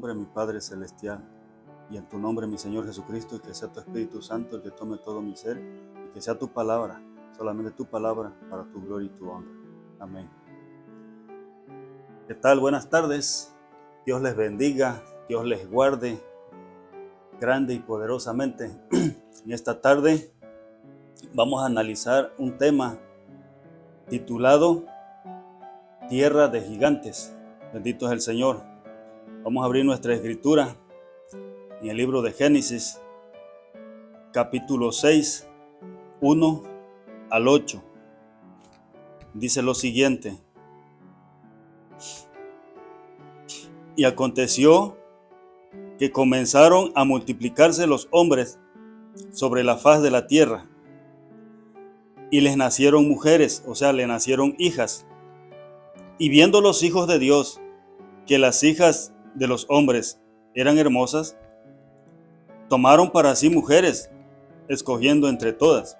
nombre de mi Padre Celestial y en tu nombre, mi Señor Jesucristo, y que sea tu Espíritu Santo el que tome todo mi ser, y que sea tu palabra, solamente tu palabra, para tu gloria y tu honra. Amén. ¿Qué tal? Buenas tardes. Dios les bendiga, Dios les guarde grande y poderosamente. En esta tarde vamos a analizar un tema titulado Tierra de Gigantes. Bendito es el Señor. Vamos a abrir nuestra escritura en el libro de Génesis, capítulo 6, 1 al 8. Dice lo siguiente: y aconteció que comenzaron a multiplicarse los hombres sobre la faz de la tierra, y les nacieron mujeres, o sea, le nacieron hijas. Y viendo los hijos de Dios que las hijas de los hombres eran hermosas, tomaron para sí mujeres, escogiendo entre todas.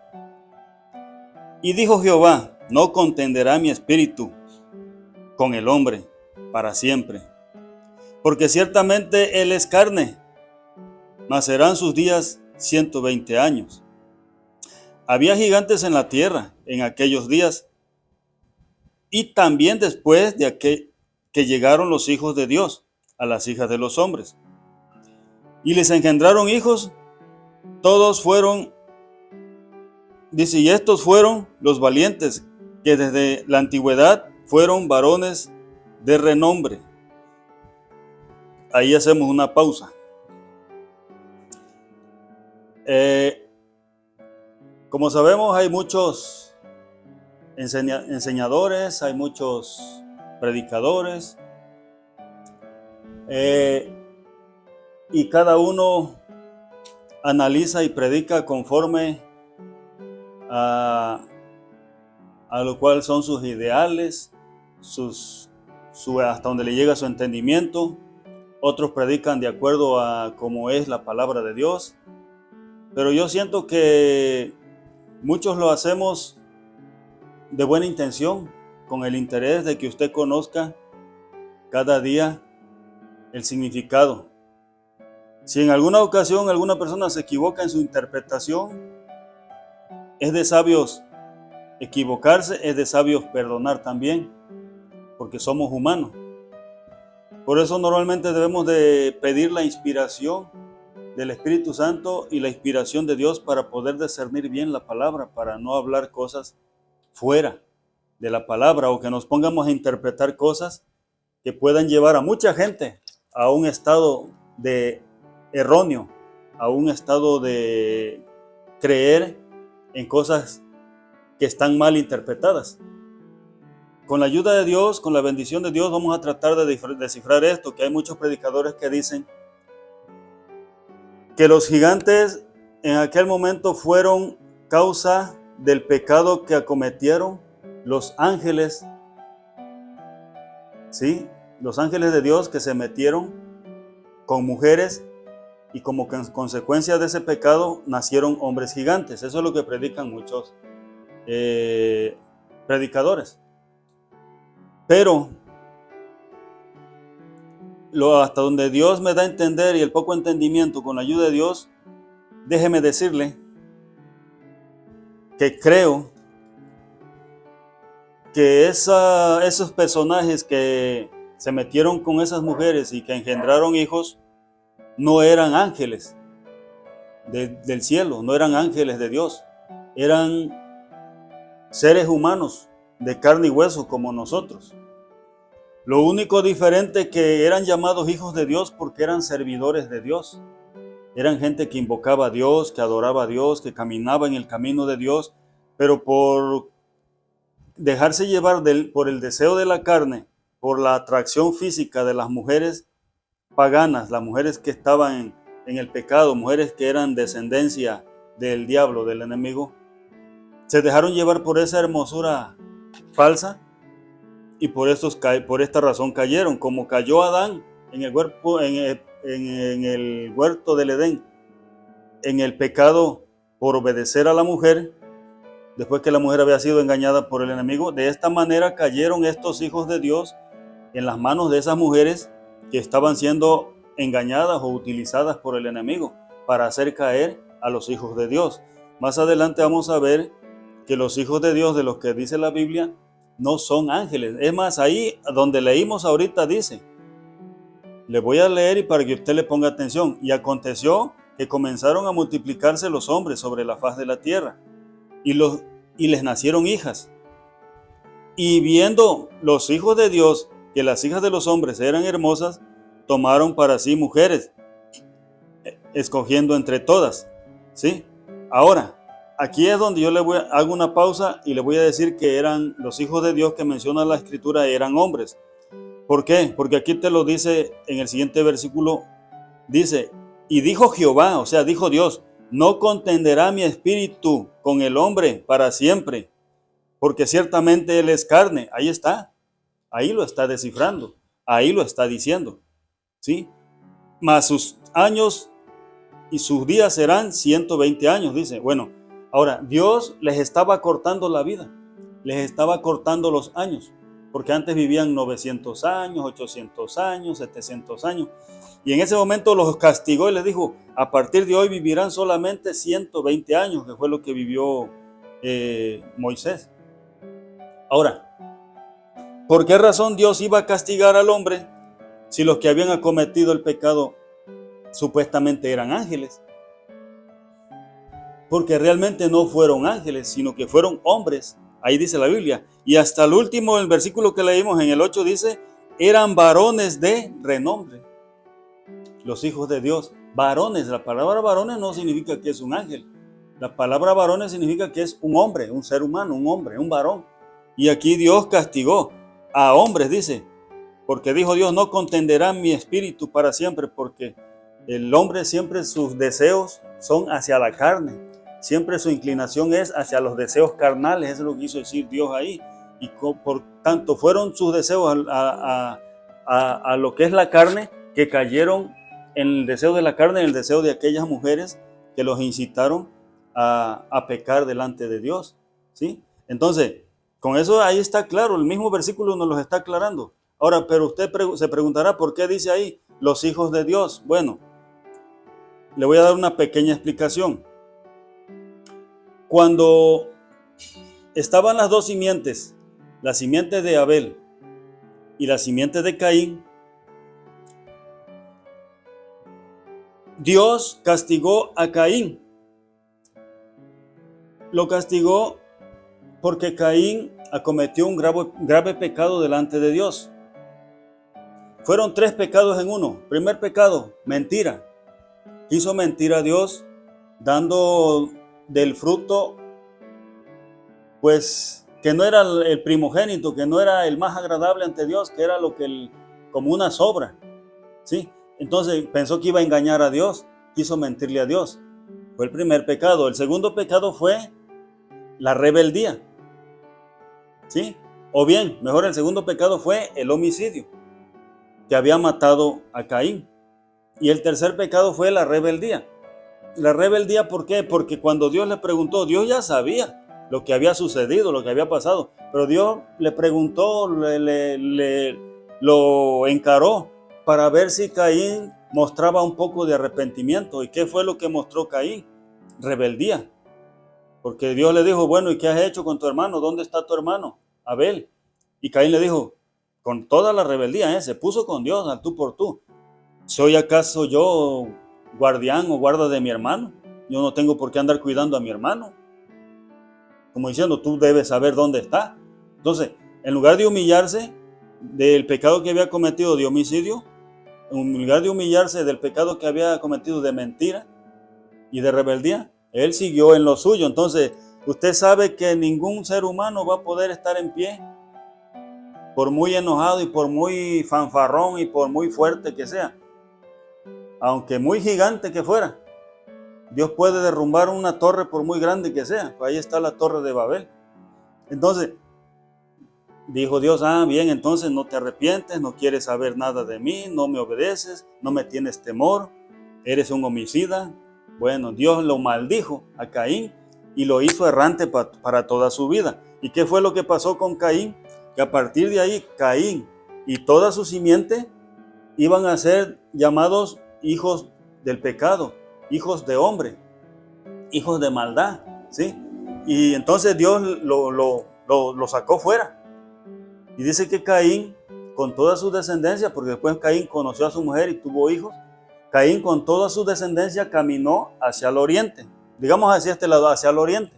Y dijo Jehová: no contenderá mi espíritu con el hombre para siempre, porque ciertamente él es carne, mas serán sus días 120 años. Había gigantes en la tierra en aquellos días, y también después de que llegaron los hijos de Dios a las hijas de los hombres, y les engendraron hijos. Todos fueron, dice, y estos fueron los valientes, que desde la antigüedad fueron varones de renombre. Ahí hacemos una pausa. Como sabemos, hay muchos enseñadores, hay muchos predicadores, y cada uno analiza y predica conforme a lo cual son sus ideales, hasta donde le llega su entendimiento. Otros predican de acuerdo a cómo es la palabra de Dios, pero yo siento que muchos lo hacemos de buena intención, con el interés de que usted conozca cada día el significado. Si en alguna ocasión alguna persona se equivoca en su interpretación, es de sabios equivocarse, es de sabios perdonar también, porque somos humanos. Por eso normalmente debemos de pedir la inspiración del Espíritu Santo y la inspiración de Dios para poder discernir bien la palabra, para no hablar cosas fuera de la palabra, o que nos pongamos a interpretar cosas que puedan llevar a mucha gente a un estado de erróneo, a un estado de creer en cosas que están mal interpretadas. Con la ayuda de Dios, con la bendición de Dios, vamos a tratar de descifrar esto, que hay muchos predicadores que dicen que los gigantes en aquel momento fueron causa del pecado que acometieron los ángeles, ¿sí? Los ángeles de Dios que se metieron con mujeres, y como consecuencia de ese pecado nacieron hombres gigantes. Eso es lo que predican muchos predicadores. Pero hasta donde Dios me da a entender, y el poco entendimiento, con la ayuda de Dios, déjeme decirle que creo que esos personajes que se metieron con esas mujeres y que engendraron hijos no eran ángeles del cielo, no eran ángeles de Dios, eran seres humanos de carne y hueso como nosotros. Lo único diferente que eran llamados hijos de Dios porque eran servidores de Dios. Eran gente que invocaba a Dios, que adoraba a Dios, que caminaba en el camino de Dios, pero por dejarse llevar por el deseo de la carne, por la atracción física de las mujeres paganas, las mujeres que estaban en el pecado, mujeres que eran descendencia del diablo, del enemigo, se dejaron llevar por esa hermosura falsa, y por esta razón cayeron, como cayó Adán en el huerto del Edén, en el pecado por obedecer a la mujer, después que la mujer había sido engañada por el enemigo. De esta manera cayeron estos hijos de Dios en las manos de esas mujeres que estaban siendo engañadas o utilizadas por el enemigo para hacer caer a los hijos de Dios. Más adelante vamos a ver que los hijos de Dios, de los que dice la Biblia, no son ángeles. Es más, ahí donde leímos ahorita dice, le voy a leer y para que usted le ponga atención. Y aconteció que comenzaron a multiplicarse los hombres sobre la faz de la tierra, y les nacieron hijas. Y viendo los hijos de Dios que las hijas de los hombres eran hermosas, tomaron para sí mujeres, escogiendo entre todas. ¿Sí? Ahora, aquí es donde yo hago una pausa y le voy a decir que eran los hijos de Dios que menciona la Escritura, eran hombres. ¿Por qué? Porque aquí te lo dice en el siguiente versículo, dice, y dijo Jehová, o sea, dijo Dios, no contenderá mi espíritu con el hombre para siempre, porque ciertamente él es carne. Ahí está, ahí lo está descifrando, ahí lo está diciendo, ¿sí? Mas sus años y sus días serán 120 años, dice. Bueno, ahora, Dios les estaba cortando la vida, les estaba cortando los años, porque antes vivían 900 años, 800 años, 700 años, y en ese momento los castigó y les dijo, a partir de hoy vivirán solamente 120 años, que fue lo que vivió Moisés. Ahora, ¿por qué razón Dios iba a castigar al hombre si los que habían acometido el pecado supuestamente eran ángeles? Porque realmente no fueron ángeles, sino que fueron hombres. Ahí dice la Biblia. Y hasta el último, el versículo que leímos en el 8 dice, eran varones de renombre. Los hijos de Dios, varones. La palabra varones no significa que es un ángel. La palabra varones significa que es un hombre, un ser humano, un hombre, un varón. Y aquí Dios castigó a hombres, dice, porque dijo Dios, no contenderá mi espíritu para siempre, porque el hombre siempre sus deseos son hacia la carne. Siempre su inclinación es hacia los deseos carnales, eso es lo que quiso decir Dios ahí. Y por tanto fueron sus deseos a lo que es la carne, que cayeron en el deseo de la carne, en el deseo de aquellas mujeres que los incitaron a pecar delante de Dios. ¿Sí? Entonces, con eso ahí está claro, el mismo versículo nos lo está aclarando. Ahora, pero usted se preguntará, ¿por qué dice ahí los hijos de Dios? Bueno, le voy a dar una pequeña explicación. Cuando estaban las dos simientes, la simiente de Abel y la simiente de Caín, Dios castigó a Caín. Lo castigó porque Caín acometió un grave pecado delante de Dios. Fueron 3 pecados en uno. Primer pecado, mentira. Quiso mentir a Dios dando del fruto, pues que no era el primogénito, que no era el más agradable ante Dios, que era como una sobra, ¿sí? Entonces pensó que iba a engañar a Dios, quiso mentirle a Dios. Fue el primer pecado. El segundo pecado fue la rebeldía, ¿sí? O bien, mejor, el segundo pecado fue el homicidio, que había matado a Caín. Y el tercer pecado fue la rebeldía. La rebeldía, ¿por qué? Porque cuando Dios le preguntó, Dios ya sabía lo que había sucedido, lo que había pasado, pero Dios le preguntó, lo encaró para ver si Caín mostraba un poco de arrepentimiento. ¿Y qué fue lo que mostró Caín? Rebeldía. Porque Dios le dijo, bueno, ¿y qué has hecho con tu hermano? ¿Dónde está tu hermano? Abel. Y Caín le dijo, con toda la rebeldía, se puso con Dios al tú por tú. ¿Soy acaso yo guardián o guarda de mi hermano? Yo no tengo por qué andar cuidando a mi hermano. Como diciendo, tú debes saber dónde está. Entonces, en lugar de humillarse del pecado que había cometido de homicidio, en lugar de humillarse del pecado que había cometido de mentira y de rebeldía, él siguió en lo suyo. Entonces, usted sabe que ningún ser humano va a poder estar en pie, por muy enojado y por muy fanfarrón y por muy fuerte que sea. Aunque muy gigante que fuera, Dios puede derrumbar una torre por muy grande que sea. Ahí está la torre de Babel. Entonces, dijo Dios, bien, entonces no te arrepientes, no quieres saber nada de mí, no me obedeces, no me tienes temor, eres un homicida. Bueno, Dios lo maldijo a Caín y lo hizo errante para toda su vida. ¿Y qué fue lo que pasó con Caín? Que a partir de ahí, Caín y toda su simiente iban a ser llamados hijos del pecado, hijos de hombre, hijos de maldad, ¿sí? Y entonces Dios lo sacó fuera. Y dice que Caín, con toda su descendencia, porque después Caín conoció a su mujer y tuvo hijos, Caín con toda su descendencia caminó hacia el oriente, digamos hacia este lado, hacia el oriente.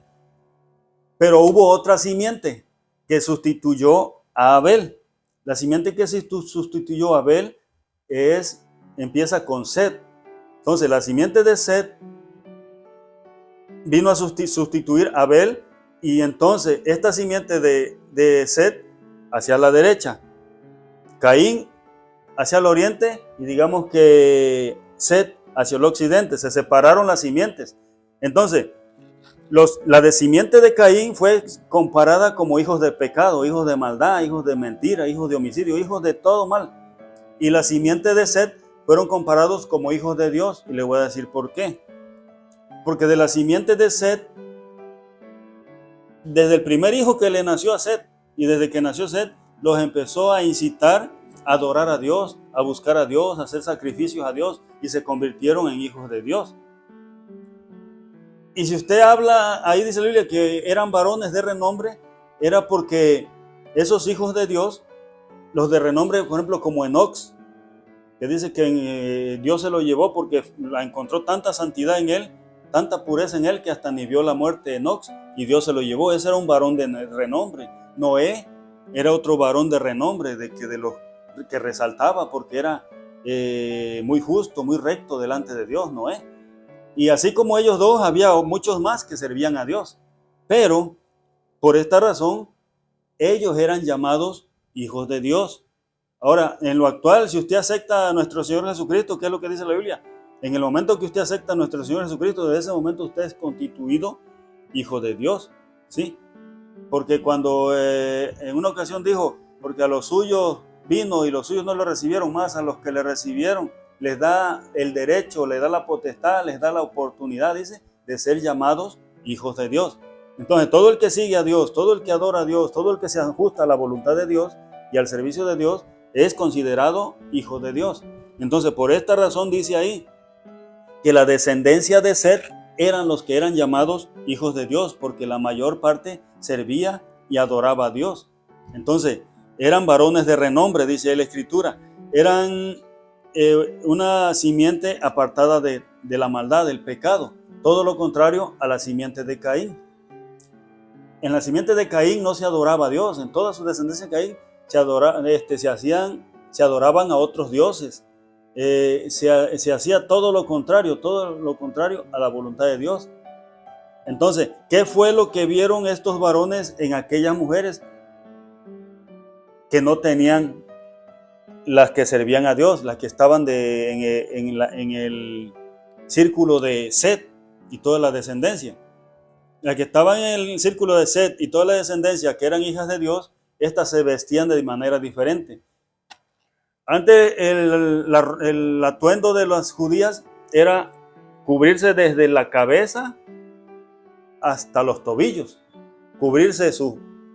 Pero hubo otra simiente que sustituyó a Abel. La simiente que sustituyó a Abel empieza con Set. Entonces la simiente de Set vino a sustituir a Abel, y entonces esta simiente de Set hacia la derecha, Caín hacia el oriente, y digamos que Set hacia el occidente. Se separaron las simientes. Entonces la de simiente de Caín fue comparada como hijos de pecado, hijos de maldad, hijos de mentira, hijos de homicidio, hijos de todo mal. Y la simiente de Set fueron comparados como hijos de Dios, y le voy a decir por qué. Porque de la simiente de Set, desde el primer hijo que le nació a Set, y desde que nació Set, los empezó a incitar a adorar a Dios, a buscar a Dios, a hacer sacrificios a Dios, y se convirtieron en hijos de Dios. Y si usted habla, ahí dice la Biblia que eran varones de renombre, era porque esos hijos de Dios, los de renombre, por ejemplo, como Enoc, que dice que Dios se lo llevó porque encontró tanta santidad en él, tanta pureza en él, que hasta ni vio la muerte de Enoc, y Dios se lo llevó. Ese era un varón de renombre. Noé era otro varón de renombre, de los que resaltaba porque era muy justo, muy recto delante de Dios, Noé. Y así como ellos dos, había muchos más que servían a Dios. Pero, por esta razón, ellos eran llamados hijos de Dios. Ahora, en lo actual, si usted acepta a nuestro Señor Jesucristo, ¿qué es lo que dice la Biblia? En el momento que usted acepta a nuestro Señor Jesucristo, desde ese momento usted es constituido hijo de Dios, ¿sí? Porque cuando en una ocasión dijo, porque a los suyos vino y los suyos no lo recibieron, más a los que le recibieron, les da el derecho, les da la potestad, les da la oportunidad, dice, de ser llamados hijos de Dios. Entonces, todo el que sigue a Dios, todo el que adora a Dios, todo el que se ajusta a la voluntad de Dios y al servicio de Dios, es considerado hijo de Dios. Entonces, por esta razón dice ahí que la descendencia de Set eran los que eran llamados hijos de Dios, porque la mayor parte servía y adoraba a Dios. Entonces, eran varones de renombre, dice la Escritura. Eran una simiente apartada de la maldad, del pecado. Todo lo contrario a la simiente de Caín. En la simiente de Caín no se adoraba a Dios. En toda su descendencia de Caín se adoraban a otros dioses. Se hacía todo lo contrario a la voluntad de Dios. Entonces, ¿qué fue lo que vieron estos varones en aquellas mujeres que no tenían, las que servían a Dios, las que estaban en el círculo de Set y toda la descendencia? Las que estaban en el círculo de Set y toda la descendencia, que eran hijas de Dios, estas se vestían de manera diferente. Antes el atuendo de las judías era cubrirse desde la cabeza hasta los tobillos, cubrirse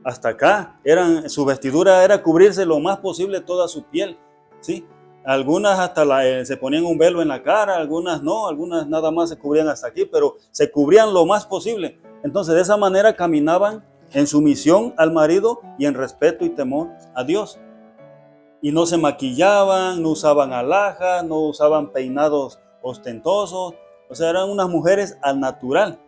hasta acá. Su vestidura era cubrirse lo más posible toda su piel, ¿sí? Algunas hasta se ponían un velo en la cara, algunas no, algunas nada más se cubrían hasta aquí, pero se cubrían lo más posible. Entonces, de esa manera caminaban en sumisión al marido y en respeto y temor a Dios. Y no se maquillaban, no usaban alhajas, no usaban peinados ostentosos. O sea, eran unas mujeres al natural.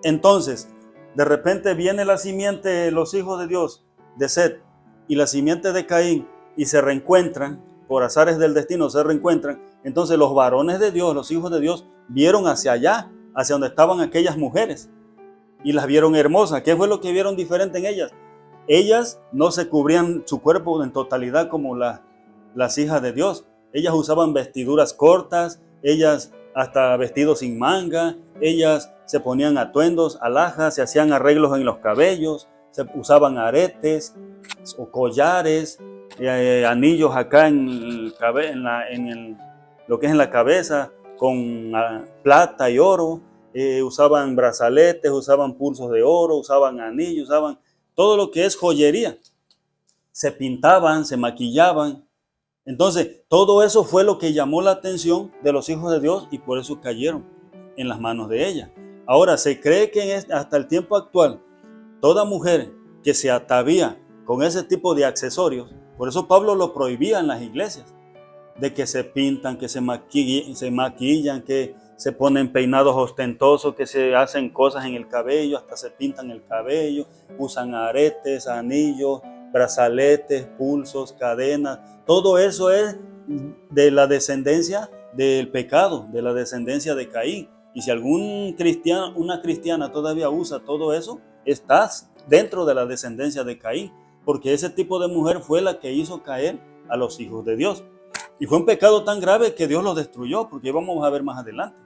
Entonces, de repente viene la simiente, los hijos de Dios, de Set, y la simiente de Caín, y se reencuentran, por azares del destino se reencuentran. Entonces los varones de Dios, los hijos de Dios, vieron hacia allá, hacia donde estaban aquellas mujeres, y las vieron hermosas. ¿Qué fue lo que vieron diferente en ellas? Ellas no se cubrían su cuerpo en totalidad como las hijas de Dios. Ellas usaban vestiduras cortas, ellas hasta vestidos sin manga, ellas se ponían atuendos, alhajas, se hacían arreglos en los cabellos, se usaban aretes o collares, anillos acá lo que es en la cabeza, con plata y oro, usaban brazaletes, usaban pulsos de oro, usaban anillos, usaban todo lo que es joyería. Se pintaban, se maquillaban, Entonces, todo eso fue lo que llamó la atención de los hijos de Dios y por eso cayeron en las manos de ella. Ahora, se cree que hasta el tiempo actual, toda mujer que se atavía con ese tipo de accesorios, por eso Pablo lo prohibía en las iglesias, de que se pintan, que se maquillan, que se ponen peinados ostentosos, que se hacen cosas en el cabello, hasta se pintan el cabello, usan aretes, anillos, brazaletes, pulsos, cadenas. Todo eso es de la descendencia del pecado, de la descendencia de Caín. Y si algún cristiano, una cristiana todavía usa todo eso, estás dentro de la descendencia de Caín, porque ese tipo de mujer fue la que hizo caer a los hijos de Dios. Y fue un pecado tan grave que Dios lo destruyó, porque vamos a ver más adelante.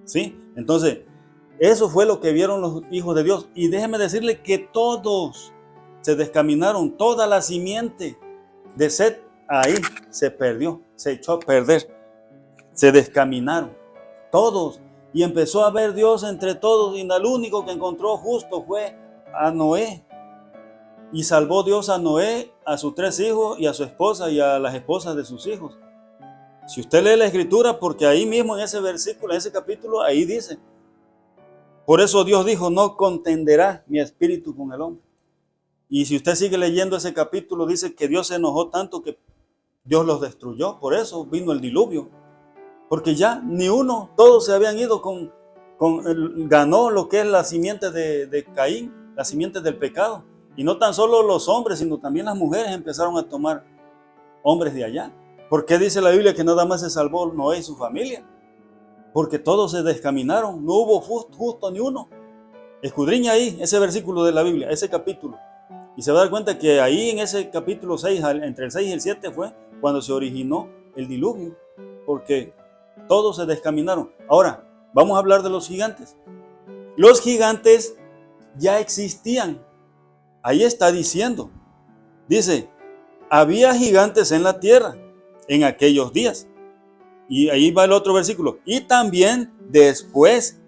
¿Sí? Entonces, eso fue lo que vieron los hijos de Dios. Y déjeme decirle que todos se descaminaron, toda la simiente de Set ahí se perdió, se echó a perder, se descaminaron, todos. Y empezó a ver Dios entre todos, y el único que encontró justo fue a Noé. Y salvó Dios a Noé, a sus 3 hijos y a su esposa y a las esposas de sus hijos. Si usted lee la escritura, porque ahí mismo en ese versículo, en ese capítulo, ahí dice, por eso Dios dijo, no contenderá mi espíritu con el hombre. Y si usted sigue leyendo ese capítulo, dice que Dios se enojó tanto que Dios los destruyó. Por eso vino el diluvio. Porque ya ni uno, todos se habían ido ganó lo que es la simiente de Caín, la simiente del pecado. Y no tan solo los hombres, sino también las mujeres empezaron a tomar hombres de allá. ¿Por qué dice la Biblia que nada más se salvó Noé y su familia? Porque todos se descaminaron, no hubo justo ni uno. Escudriña ahí ese versículo de la Biblia, ese capítulo. Y se va a dar cuenta que ahí en ese capítulo 6, entre el 6 y el 7 fue cuando se originó el diluvio. Porque todos se descaminaron. Ahora, vamos a hablar de los gigantes. Los gigantes ya existían. Ahí está diciendo. Dice, había gigantes en la tierra en aquellos días. Y ahí va el otro versículo. Y también después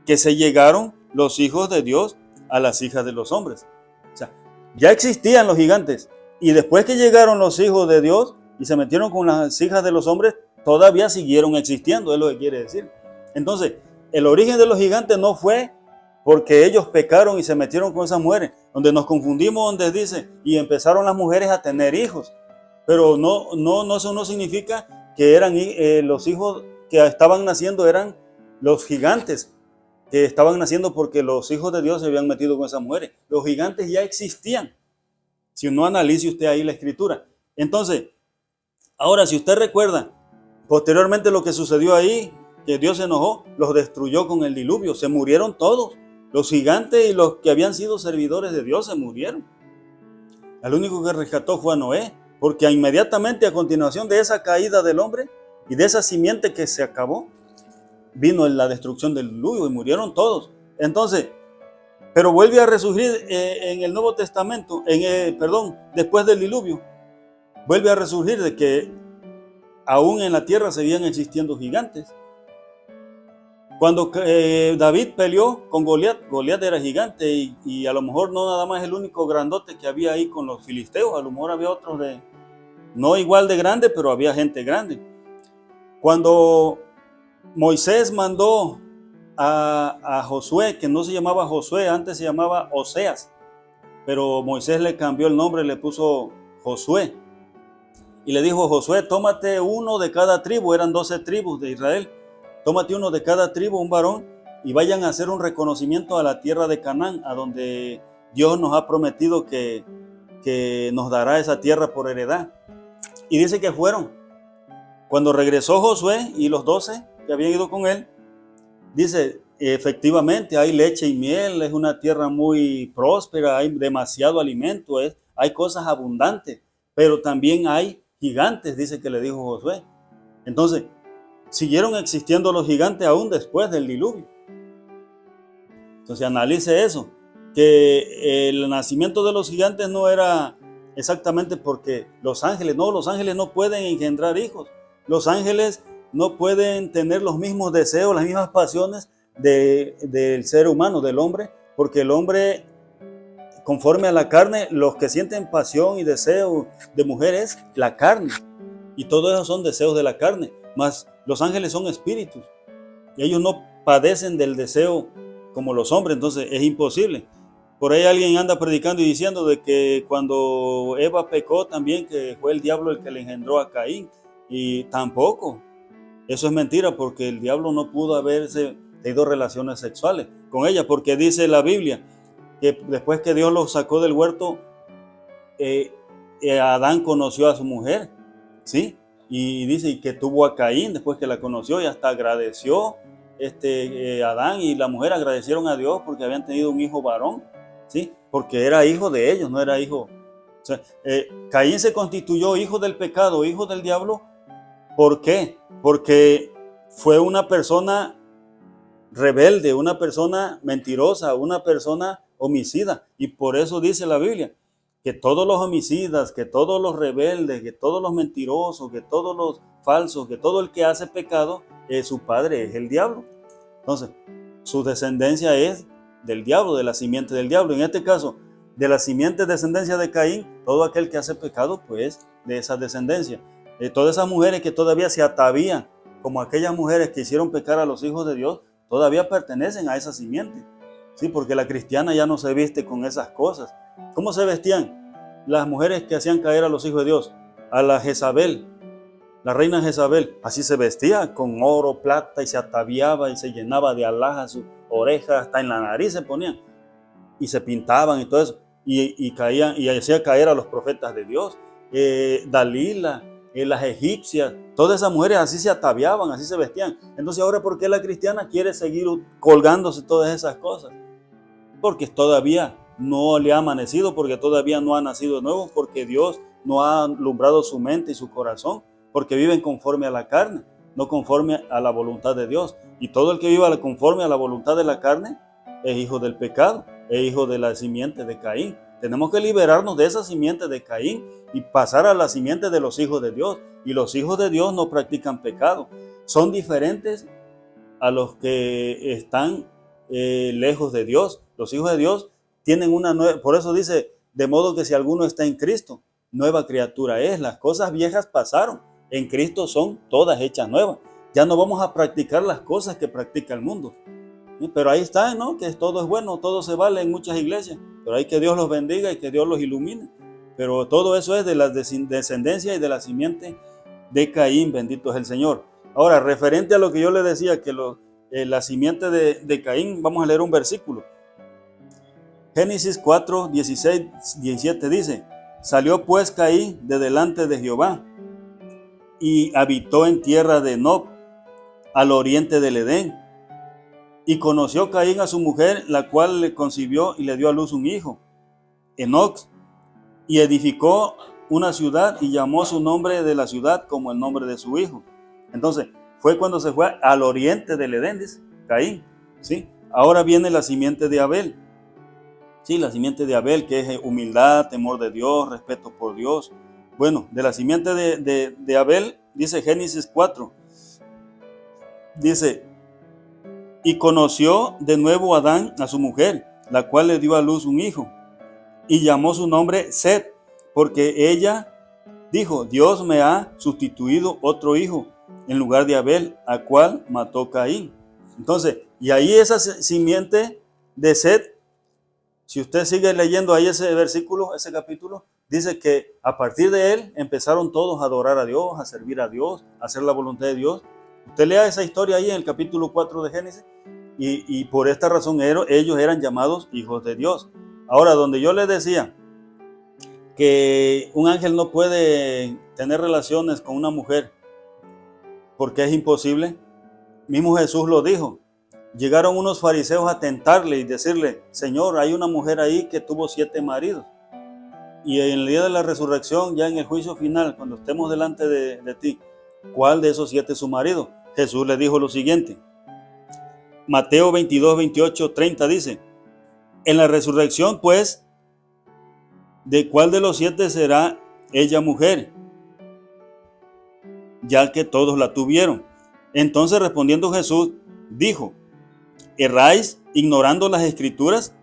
que se llegaron los hijos de Dios a las hijas de los hombres. O sea, ya existían los gigantes. Y después que llegaron los hijos de Dios y se metieron con las hijas de los hombres, todavía siguieron existiendo, es lo que quiere decir. Entonces, el origen de los gigantes no fue porque ellos pecaron y se metieron con esas mujeres, donde nos confundimos, donde dice, y empezaron las mujeres a tener hijos. Pero eso no significa que eran los hijos que estaban naciendo, eran los gigantes que estaban naciendo porque los hijos de Dios se habían metido con esas mujeres. Los gigantes ya existían. Si no, analice usted ahí la escritura. Entonces, ahora si usted recuerda, posteriormente lo que sucedió ahí, que Dios se enojó, los destruyó con el diluvio, se murieron todos. Los gigantes y los que habían sido servidores de Dios se murieron. El único que rescató fue a Noé, porque inmediatamente a continuación de esa caída del hombre y de esa simiente que se acabó, vino la destrucción del diluvio y murieron todos. Entonces, pero vuelve a resurgir en el Nuevo Testamento, después del diluvio, vuelve a resurgir de que aún en la tierra seguían existiendo gigantes. Cuando David peleó con Goliat, Goliat era gigante y a lo mejor no nada más el único grandote que había ahí con los filisteos, a lo mejor había otros no igual de grande, pero había gente grande. Cuando Moisés mandó a Josué, que no se llamaba Josué, antes se llamaba Oseas, pero Moisés le cambió el nombre, le puso Josué. Y le dijo, Josué, tómate uno de cada tribu, eran 12 tribus de Israel. Tómate uno de cada tribu, un varón, y vayan a hacer un reconocimiento a la tierra de Canaán, a donde Dios nos ha prometido que nos dará esa tierra por heredad. Y dice que fueron. Cuando regresó Josué y los 12 que habían ido con él, dice, efectivamente hay leche y miel, es una tierra muy próspera, hay demasiado alimento, hay cosas abundantes, pero también hay gigantes, dice que le dijo Josué. Entonces, siguieron existiendo los gigantes aún después del diluvio. Entonces analice eso, que el nacimiento de los gigantes no era exactamente porque los ángeles no pueden engendrar hijos. Los ángeles no pueden tener los mismos deseos, las mismas pasiones del ser humano, del hombre, porque el hombre, conforme a la carne, los que sienten pasión y deseo de mujer es la carne. Y todo eso son deseos de la carne. Mas los ángeles son espíritus. Y ellos no padecen del deseo como los hombres. Entonces es imposible. Por ahí alguien anda predicando y diciendo de que cuando Eva pecó también, que fue el diablo el que le engendró a Caín. Y tampoco. Eso es mentira, porque el diablo no pudo haberse tenido relaciones sexuales con ella, porque dice la Biblia que después que Dios lo sacó del huerto, Adán conoció a su mujer, ¿sí? Y dice que tuvo a Caín después que la conoció y hasta agradeció Adán y la mujer agradecieron a Dios porque habían tenido un hijo varón, ¿sí? Porque era hijo de ellos, no era hijo. O sea, Caín se constituyó hijo del pecado, hijo del diablo. ¿Por qué? Porque fue una persona rebelde, una persona mentirosa, una persona homicida. Y por eso dice la Biblia que todos los homicidas, que todos los rebeldes, que todos los mentirosos, que todos los falsos, que todo el que hace pecado, su padre es el diablo. Entonces, su descendencia es del diablo, de la simiente del diablo. En este caso, de la simiente descendencia de Caín, todo aquel que hace pecado, pues, de esa descendencia. Todas esas mujeres que todavía se atavían, como aquellas mujeres que hicieron pecar a los hijos de Dios, todavía pertenecen a esa simiente. Sí, porque la cristiana ya no se viste con esas cosas. ¿Cómo se vestían las mujeres que hacían caer a los hijos de Dios? A la Jezabel, la reina Jezabel, así se vestía, con oro, plata, y se ataviaba y se llenaba de alhajas, sus orejas, hasta en la nariz se ponían, y se pintaban y todo eso, y caían, y hacía caer a los profetas de Dios. Dalila, las egipcias, todas esas mujeres así se ataviaban, así se vestían. Entonces ahora, ¿por qué la cristiana quiere seguir colgándose todas esas cosas? Porque todavía no le ha amanecido, porque todavía no ha nacido de nuevo, porque Dios no ha alumbrado su mente y su corazón, porque viven conforme a la carne, no conforme a la voluntad de Dios. Y todo el que viva conforme a la voluntad de la carne es hijo del pecado, es hijo de la simiente de Caín. Tenemos que liberarnos de esa simiente de Caín y pasar a la simiente de los hijos de Dios. Y los hijos de Dios no practican pecado. Son diferentes a los que están lejos de Dios. Los hijos de Dios tienen una nueva, por eso dice, de modo que si alguno está en Cristo, nueva criatura es. Las cosas viejas pasaron, en Cristo son todas hechas nuevas. Ya no vamos a practicar las cosas que practica el mundo. Pero ahí está, ¿no? Que todo es bueno, todo se vale en muchas iglesias, pero hay que Dios los bendiga y que Dios los ilumine. Pero todo eso es de la descendencia y de la simiente de Caín, bendito es el Señor. Ahora, referente a lo que yo le decía, que la simiente de Caín, vamos a leer un versículo. Génesis 4, 16, 17 dice: salió pues Caín de delante de Jehová y habitó en tierra de Nob, al oriente del Edén. Y conoció Caín a su mujer, la cual le concibió y le dio a luz un hijo, Enoc, y edificó una ciudad y llamó su nombre de la ciudad como el nombre de su hijo. Entonces, fue cuando se fue al oriente del Edén, dice Caín, ¿sí? Ahora viene la simiente de Abel. Sí, la simiente de Abel, que es humildad, temor de Dios, respeto por Dios. Bueno, de la simiente de Abel, dice Génesis 4, dice: y conoció de nuevo Adán a su mujer, la cual le dio a luz un hijo, y llamó su nombre Set, porque ella dijo: Dios me ha sustituido otro hijo en lugar de Abel, a cual mató Caín. Entonces, y ahí esa simiente de Set, si usted sigue leyendo ahí ese versículo, ese capítulo, dice que a partir de él empezaron todos a adorar a Dios, a servir a Dios, a hacer la voluntad de Dios. Usted lea esa historia ahí en el capítulo 4 de Génesis, y por esta razón ellos eran llamados hijos de Dios. Ahora, donde yo les decía que un ángel no puede tener relaciones con una mujer porque es imposible, mismo Jesús lo dijo. Llegaron unos fariseos a tentarle y decirle: Señor, hay una mujer ahí que tuvo 7 maridos. Y en el día de la resurrección, ya en el juicio final, cuando estemos delante de ti, ¿cuál de esos 7 es su marido? Jesús le dijo lo siguiente. Mateo 22, 28, 30 dice: en la resurrección, pues, ¿de cuál de los 7 será ella mujer? Ya que todos la tuvieron. Entonces, respondiendo Jesús, dijo: ¿erráis ignorando las Escrituras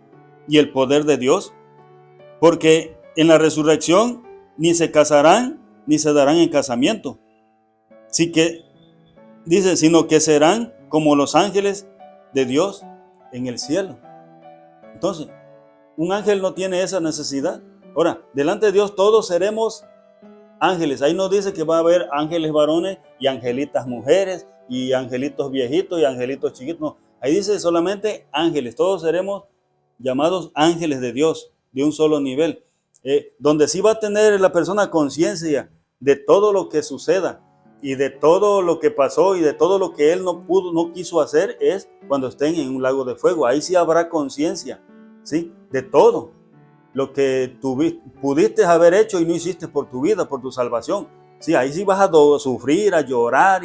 y el poder de Dios? Porque en la resurrección ni se casarán, ni se darán en casamiento. Sí que dice, sino que serán como los ángeles de Dios en el cielo. Entonces, un ángel no tiene esa necesidad. Ahora, delante de Dios todos seremos ángeles. Ahí nos dice que va a haber ángeles varones y angelitas mujeres y angelitos viejitos y angelitos chiquitos. No, ahí dice solamente ángeles. Todos seremos llamados ángeles de Dios, de un solo nivel. Donde sí va a tener la persona conciencia de todo lo que suceda y de todo lo que pasó y de todo lo que él no quiso hacer, es cuando estén en un lago de fuego. Ahí sí habrá conciencia, ¿sí? De todo lo que pudiste haber hecho y no hiciste por tu vida, por tu salvación. Sí, ahí sí vas a sufrir, a llorar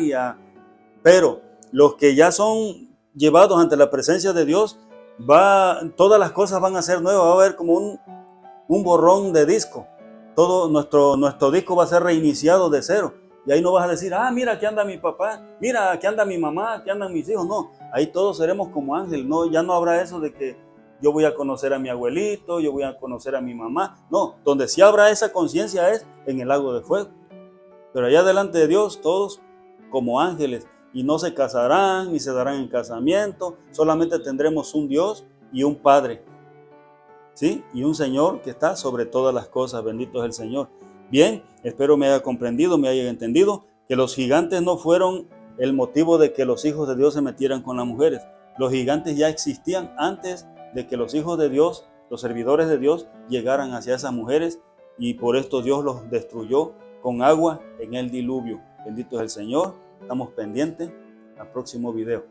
pero los que ya son llevados ante la presencia de Dios, todas las cosas van a ser nuevas. Va a haber como un borrón de disco. Todo nuestro disco va a ser reiniciado de cero. Y ahí no vas a decir, mira, aquí anda mi papá, mira, aquí anda mi mamá, aquí andan mis hijos. No, ahí todos seremos como ángeles. No, ya no habrá eso de que yo voy a conocer a mi abuelito, yo voy a conocer a mi mamá. No, donde sí habrá esa conciencia es en el lago de fuego. Pero allá delante de Dios, todos como ángeles. Y no se casarán, ni se darán en casamiento. Solamente tendremos un Dios y un Padre, ¿sí? Y un Señor que está sobre todas las cosas. Bendito es el Señor. Bien, espero me haya comprendido, me haya entendido que los gigantes no fueron el motivo de que los hijos de Dios se metieran con las mujeres. Los gigantes ya existían antes de que los hijos de Dios, los servidores de Dios, llegaran hacia esas mujeres, y por esto Dios los destruyó con agua en el diluvio. Bendito es el Señor. Estamos pendientes al próximo video.